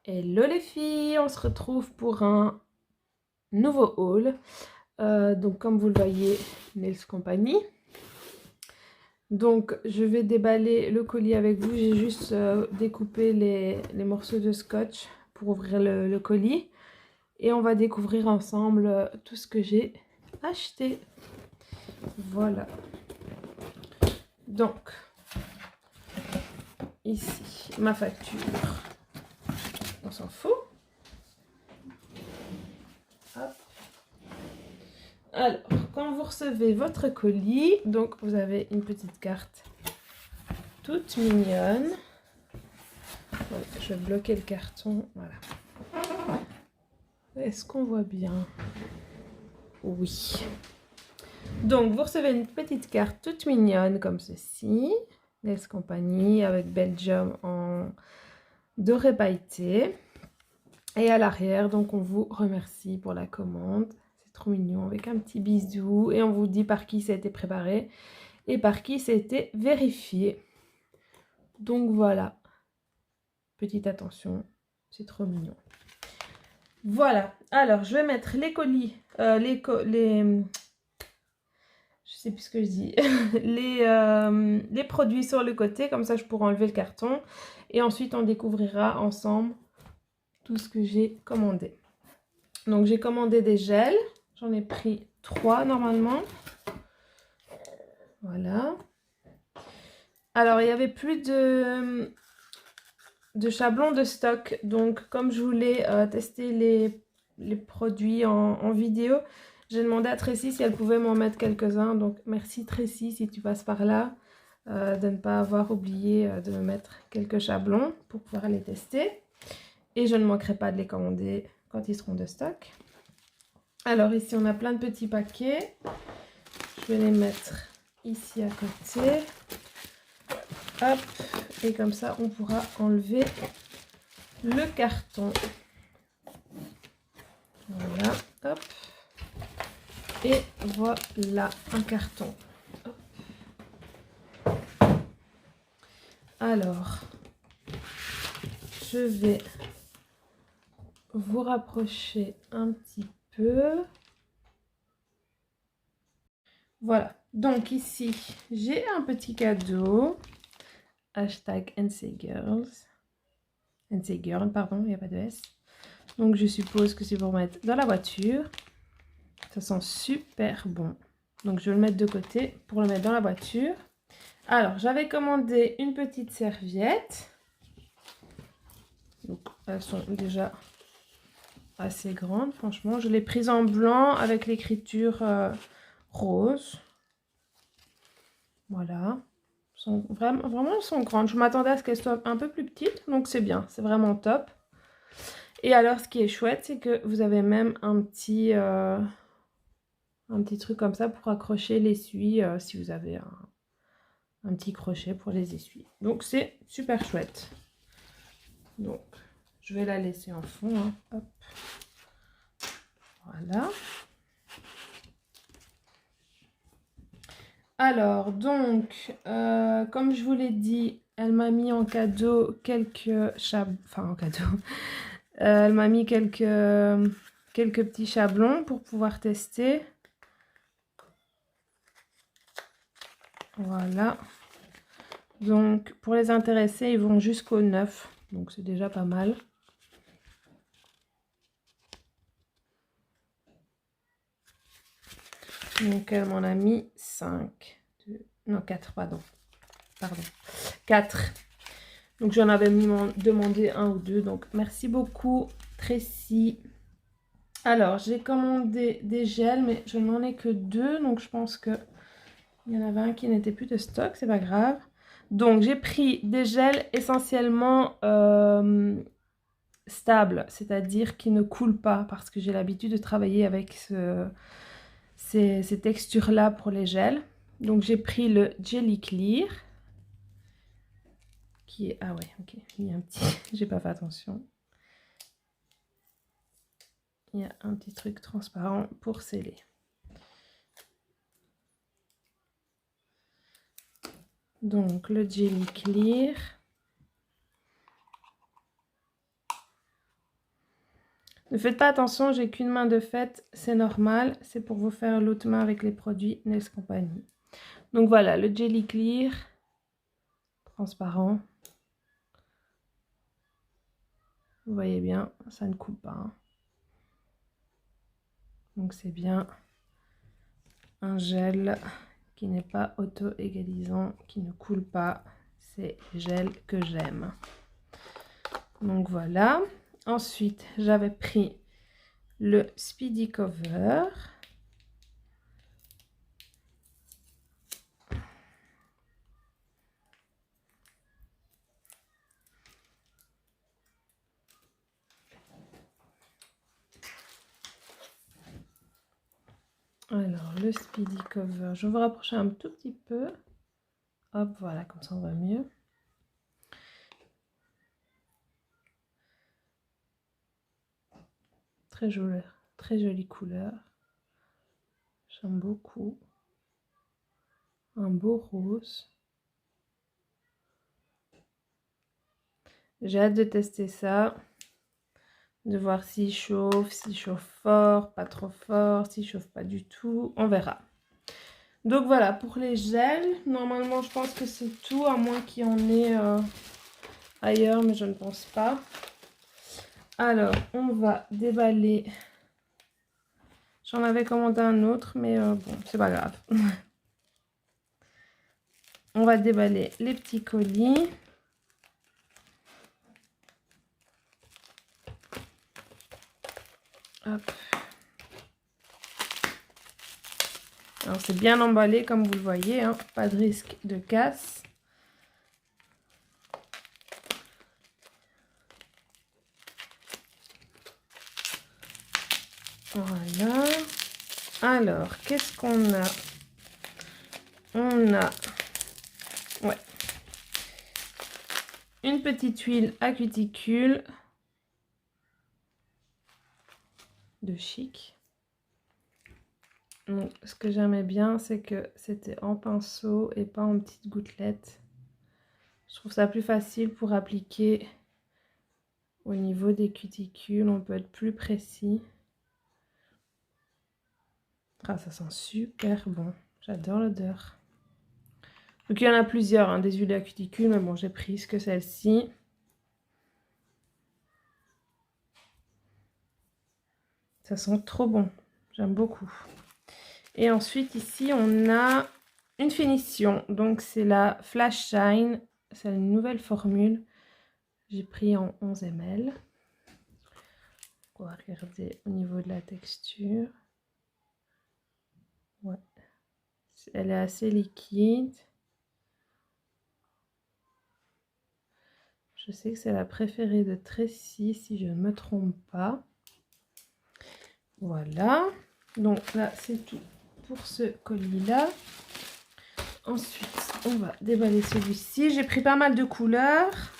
Hello les filles, on se retrouve pour un nouveau haul. Donc comme vous le voyez, Nails Company. Donc je vais déballer le colis avec vous. J'ai juste découpé les morceaux de scotch pour ouvrir le colis. Et on va découvrir ensemble tout ce que j'ai acheté. Voilà. Donc, ici, ma facture. On s'en fout. Hop. Alors, quand vous recevez votre colis, donc vous avez une petite carte toute mignonne. Bon, je vais bloquer le carton, voilà. Est-ce qu'on voit bien? Oui. Donc, vous recevez une petite carte toute mignonne comme ceci. Nails Company avec Belgium en doré pailleté. Et à l'arrière, donc on vous remercie pour la commande. C'est trop mignon avec un petit bisou. Et on vous dit par qui ça a été préparé et par qui ça a été vérifié. Donc voilà. Petite attention, c'est trop mignon. Voilà, alors je vais mettre les colis, je sais plus ce que je dis, les produits sur le côté, comme ça je pourrai enlever le carton. Et ensuite on découvrira ensemble tout ce que j'ai commandé. Donc j'ai commandé des gels, j'en ai pris 3 normalement. Voilà. Alors il y avait plus de chablons de stock, donc comme je voulais tester les produits en vidéo, j'ai demandé à Tracy si elle pouvait m'en mettre quelques-uns. Donc merci Tracy si tu passes par là, de ne pas avoir oublié de me mettre quelques chablons pour pouvoir les tester. Et je ne manquerai pas de les commander quand ils seront de stock. Alors ici on a plein de petits paquets, je vais les mettre ici à côté. Hop, et comme ça on pourra enlever le carton. Voilà, hop. Et voilà un carton. Hop. Alors, je vais vous rapprocher un petit peu. Voilà, donc ici, j'ai un petit cadeau. Hashtag NCGirls. NCGirl, pardon, il n'y a pas de S. Donc je suppose que c'est pour mettre dans la voiture. Ça sent super bon. Donc je vais le mettre de côté pour le mettre dans la voiture. Alors j'avais commandé une petite serviette. Donc elles sont déjà assez grandes, franchement. Je l'ai prise en blanc avec l'écriture rose. Voilà. Vraiment, elles sont grandes. Je m'attendais à ce qu'elles soient un peu plus petites, donc c'est bien. C'est vraiment top. Et alors, ce qui est chouette, c'est que vous avez même un petit truc comme ça pour accrocher l'essuie si vous avez un petit crochet pour les essuies. Donc, c'est super chouette. Donc, je vais la laisser en fond. Hein. Hop. Voilà. Alors, donc, comme je vous l'ai dit, elle m'a mis en cadeau quelques chablons. Enfin, en cadeau. Elle m'a mis quelques petits chablons pour pouvoir tester. Voilà. Donc, pour les intéressés, ils vont jusqu'au 9. Donc, c'est déjà pas mal. Donc, elle m'en a mis 5. Non, 4, pardon. 4. Donc, j'en avais demandé 1 ou 2. Donc, merci beaucoup, Tracy. Alors, j'ai commandé des gels, mais je n'en ai que 2. Donc, je pense qu'il y en avait un qui n'était plus de stock. C'est pas grave. Donc, j'ai pris des gels essentiellement stables, c'est-à-dire qui ne coulent pas, parce que j'ai l'habitude de travailler avec ces textures-là pour les gels. Donc, j'ai pris le Jelly Clear, qui est... Ah ouais, ok, il y a un petit... J'ai pas fait attention. Il y a un petit truc transparent pour sceller. Donc, le Jelly Clear. Ne faites pas attention, j'ai qu'une main de fait, c'est normal. C'est pour vous faire l'autre main avec les produits Nails Company. Donc voilà, le Jelly Clear, transparent. Vous voyez bien, ça ne coule pas. Hein. Donc c'est bien un gel qui n'est pas auto-égalisant, qui ne coule pas. C'est le gel que j'aime. Donc voilà. Ensuite, j'avais pris le Speedy Cover. Alors, le Speedy Cover, je vais vous rapprocher un tout petit peu. Hop, voilà, comme ça on va mieux. Très jolie couleur. J'aime beaucoup. Un beau rose. J'ai hâte de tester ça. De voir s'il chauffe fort, pas trop fort, s'il chauffe pas du tout. On verra. Donc voilà, pour les gels, normalement je pense que c'est tout, à moins qu'il y en ait ailleurs, mais je ne pense pas. Alors, on va déballer. J'en avais commandé un autre, mais bon, c'est pas grave. On va déballer les petits colis. Hop. Alors, c'est bien emballé, comme vous le voyez, hein, pas de risque de casse. Voilà. Alors, qu'est-ce qu'on a? On a ouais, une petite huile à cuticule de Chic. Donc, ce que j'aimais bien, c'est que c'était en pinceau et pas en petites gouttelettes. Je trouve ça plus facile pour appliquer au niveau des cuticules. On peut être plus précis. Ah, ça sent super bon. J'adore l'odeur. Donc, il y en a plusieurs, hein, des huiles à cuticule, mais bon, j'ai pris que celle-ci. Ça sent trop bon. J'aime beaucoup. Et ensuite, ici, on a une finition. Donc, c'est la Flash Shine. C'est une nouvelle formule. J'ai pris en 11 ml. On va regarder au niveau de la texture. Ouais. Elle est assez liquide. Je sais que c'est la préférée de Tracy, si je ne me trompe pas. Voilà. Donc là, c'est tout pour ce colis-là. Ensuite, on va déballer celui-ci. J'ai pris pas mal de couleurs.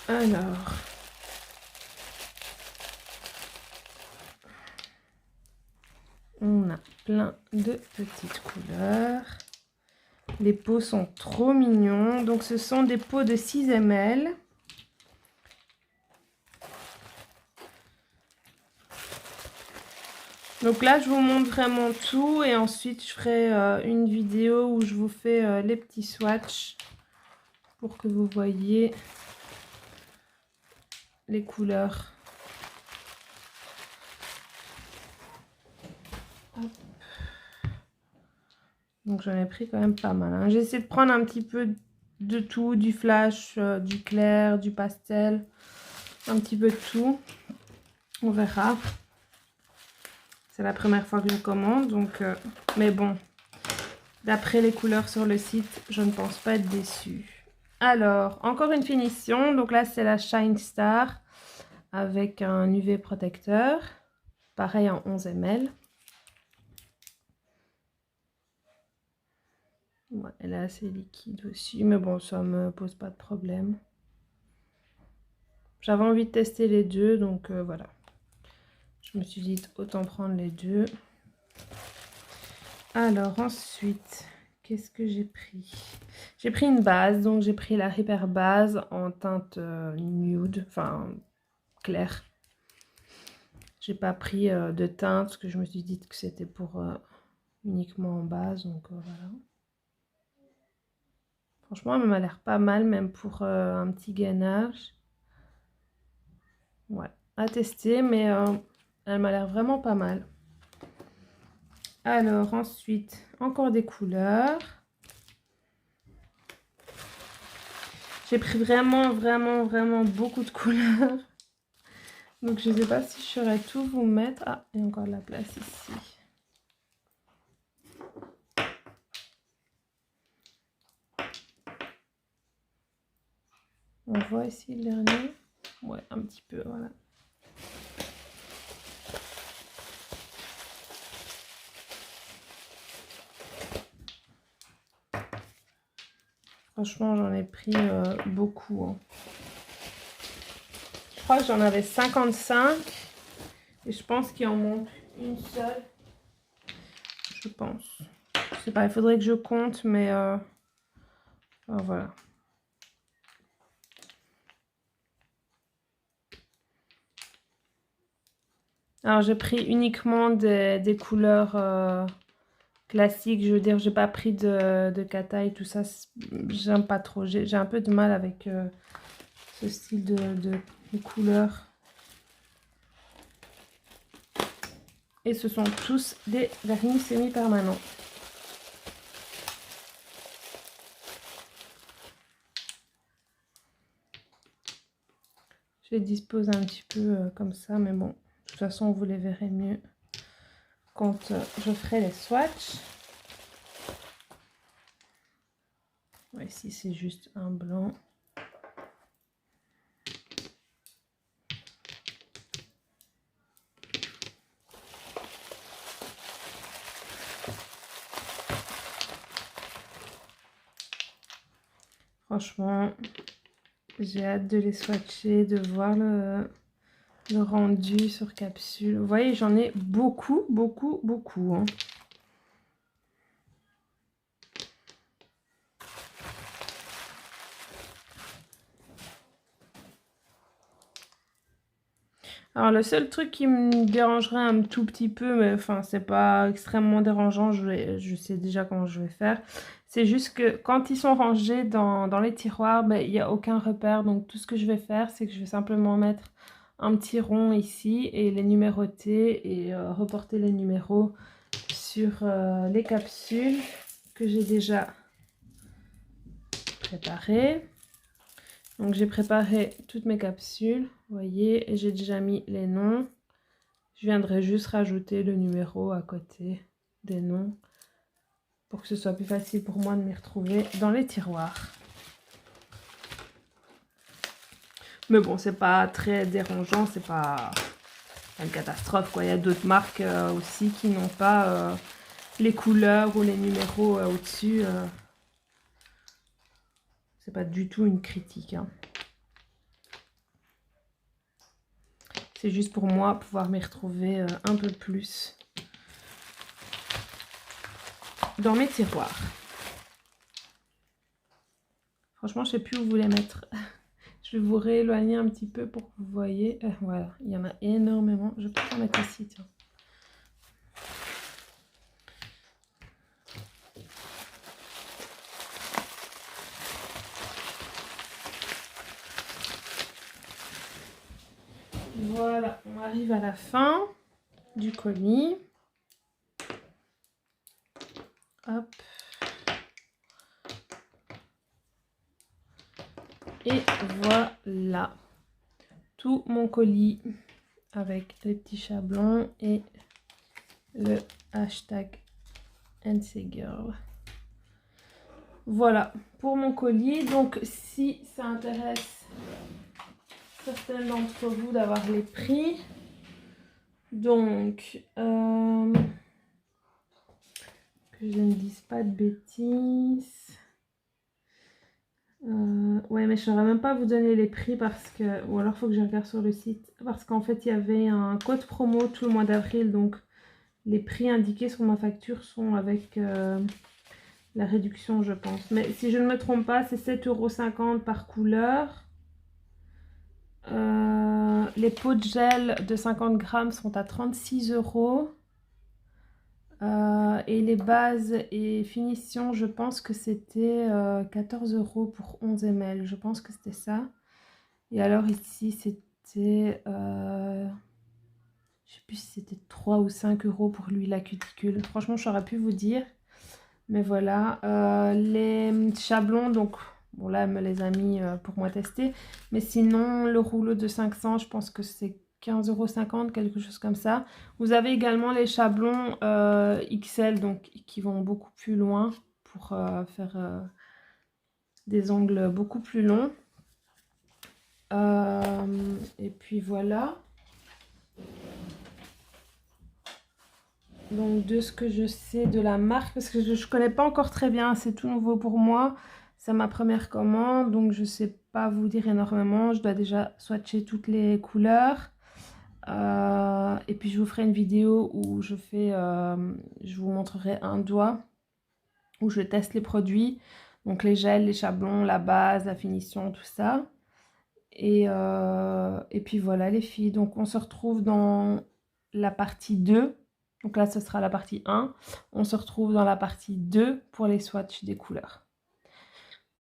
Alors, on a plein de petites couleurs. Les pots sont trop mignons. Donc, ce sont des pots de 6 ml. Donc là, je vous montre vraiment tout. Et ensuite, je ferai une vidéo où je vous fais les petits swatchs pour que vous voyez les couleurs. Hop. Donc j'en ai pris quand même pas mal. Hein. J'ai essayé de prendre un petit peu de tout, du flash, du clair, du pastel, un petit peu de tout. On verra. C'est la première fois que je commande, donc mais bon, d'après les couleurs sur le site, je ne pense pas être déçue. Alors, encore une finition. Donc là, c'est la Shine Star avec un UV protecteur. Pareil en 11 ml. Ouais, elle est assez liquide aussi, mais bon, ça me pose pas de problème. J'avais envie de tester les deux, donc voilà. Je me suis dit autant prendre les deux. Alors ensuite, qu'est-ce que j'ai pris? J'ai pris une base, donc j'ai pris la Repair base en teinte nude, enfin claire. J'ai pas pris de teinte parce que je me suis dit que c'était pour uniquement en base, donc voilà. Franchement, elle m'a l'air pas mal, même pour un petit gainage. Ouais, à tester, mais elle m'a l'air vraiment pas mal. Alors ensuite, encore des couleurs. J'ai pris vraiment beaucoup de couleurs. Donc je sais pas si je saurais tout vous mettre. Ah, il y a encore de la place ici. On voit ici le dernier. Ouais, un petit peu, voilà. Franchement, j'en ai pris beaucoup. Hein. Je crois que j'en avais 55. Et je pense qu'il en manque une seule. Je pense. Je sais pas, il faudrait que je compte, mais voilà. Alors, j'ai pris uniquement des couleurs classiques. Je veux dire, j'ai pas pris de kata et tout ça. J'aime pas trop. J'ai un peu de mal avec ce style de couleurs. Et ce sont tous des vernis semi-permanents. Je les dispose un petit peu comme ça, mais bon, de toute façon, vous les verrez mieux quand je ferai les swatchs. Ouais, ici, c'est juste un blanc. Franchement, j'ai hâte de les swatcher, de voir le rendu sur capsule. Vous voyez, j'en ai beaucoup. Hein. Alors, le seul truc qui me dérangerait un tout petit peu, mais enfin, c'est pas extrêmement dérangeant, je sais déjà comment je vais faire. C'est juste que quand ils sont rangés dans les tiroirs, ben, il n'y a aucun repère. Donc, tout ce que je vais faire, c'est que je vais simplement mettre un petit rond ici et les numéroter et reporter les numéros sur les capsules que j'ai déjà préparées. Donc j'ai préparé toutes mes capsules, vous voyez, et j'ai déjà mis les noms. Je viendrai juste rajouter le numéro à côté des noms pour que ce soit plus facile pour moi de m'y retrouver dans les tiroirs. Mais bon, c'est pas très dérangeant, c'est pas une catastrophe quoi. Il y a d'autres marques aussi qui n'ont pas les couleurs ou les numéros au-dessus. C'est pas du tout une critique. Hein. C'est juste pour moi pouvoir m'y retrouver un peu plus dans mes tiroirs. Franchement, je sais plus où vous les mettre. Je vais vous rééloigner un petit peu pour que vous voyez. Voilà, il y en a énormément. Je vais peut-être en mettre ici, tiens. Voilà, on arrive à la fin du colis. Hop. Et voilà tout mon colis avec les petits chablons et le hashtag #NCGirl. Voilà pour mon colis. Donc si ça intéresse certaines d'entre vous d'avoir les prix, donc que je ne dise pas de bêtises. Ouais, mais je ne saurais même pas vous donner les prix parce que... Ou alors, il faut que je regarde sur le site. Parce qu'en fait, il y avait un code promo tout le mois d'avril. Donc, les prix indiqués sur ma facture sont avec la réduction, je pense. Mais si je ne me trompe pas, c'est 7,50 € par couleur. Les pots de gel de 50 grammes sont à 36 €. Et les bases et finitions, je pense que c'était 14 € pour 11 ml. Je pense que c'était ça. Et alors ici, c'était... je sais plus si c'était 3 ou 5 € pour l'huile à cuticule. Franchement, j'aurais pu vous dire. Mais voilà. Les chablons, donc... Bon, là, elle me les a mis pour moi tester. Mais sinon, le rouleau de 500, je pense que c'est 15,50 €, quelque chose comme ça. Vous avez également les chablons XL, donc qui vont beaucoup plus loin pour faire des ongles beaucoup plus longs. Et puis voilà. Donc de ce que je sais de la marque, parce que je ne connais pas encore très bien, c'est tout nouveau pour moi. C'est ma première commande, donc je ne sais pas vous dire énormément. Je dois déjà swatcher toutes les couleurs. Et puis je vous ferai une vidéo où je vous montrerai un doigt où je teste les produits. Donc les gels, les chablons, la base, la finition, tout ça. Et puis voilà les filles. Donc on se retrouve dans la partie 2. Donc là ce sera la partie 1. On se retrouve dans la partie 2 pour les swatchs des couleurs.